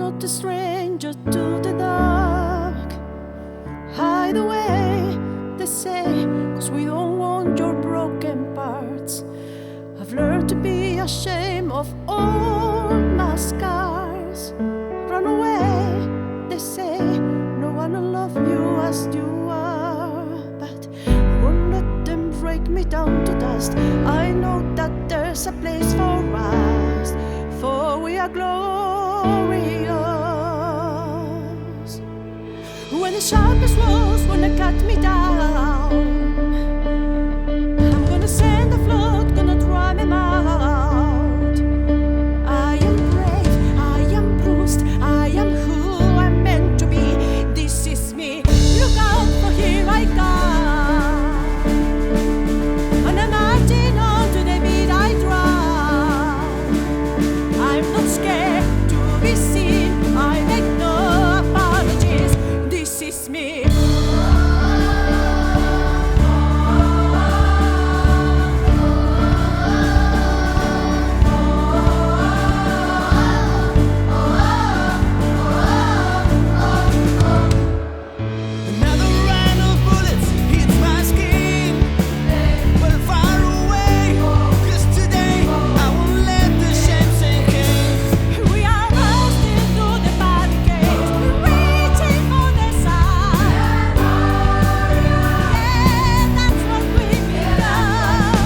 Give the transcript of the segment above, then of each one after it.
not a stranger to the dark. Hide away, they say, 'cause we don't want your broken parts. I've learned to be ashamed of all my scars. Run away, they say, no one will love you as you are. But I won't let them break me down to dust. I know that there's a place for us, for we are glorious. When the sharpest walls wanna cut me down, I'm gonna send a flood, gonna dry me out. I am brave, I am bruised, I am who I'm meant to be. This is me, look out, for here I come. On a marching on to the beat I drum. I'm not scared to be seen, I make no apologies. This is me. Another round of bullets hits my skin, but far away, 'cause today I won't let the shame sink in. We are rusting through the barricades, reaching for the sun. Yeah, that's what we become.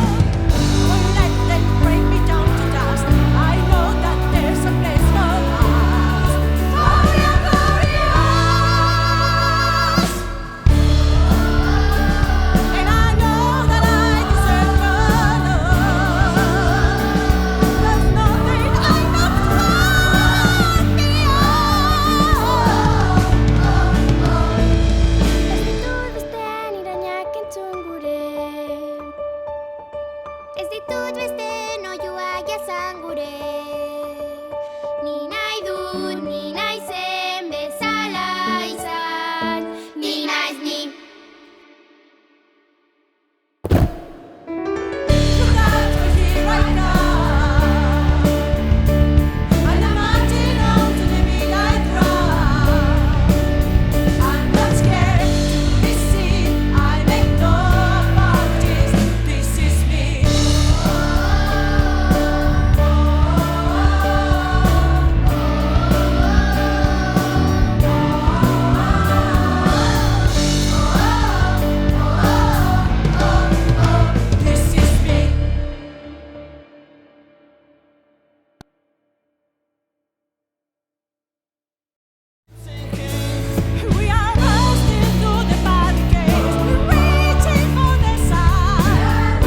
Won't let them break me down to dust. I know that there's a place for us. For we are glorious. And I know that I deserve your love. There's nothing I'm not worthy Ez ditut beste oihuak jasan gure. Ni nahi dut, ni naizen bezala izan. Ni naiz ni. Look out, for here I come. And I'm marching on to the beat I drum. I'm not scared to be seen, I make no apologies. This is me. This is me. We are rusting through the barricades, reaching for the sun.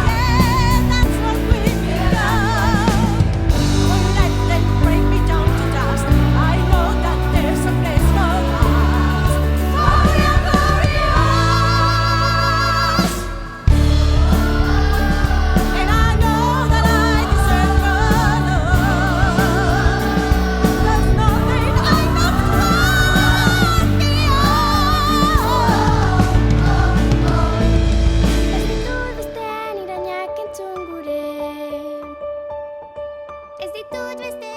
Yeah, that's what we become. Won't let them break me down to dust. I know that there's a place for us. For we are glorious. And I know that I deserve your love. There's nothing I'm not worthy Ez ditut beste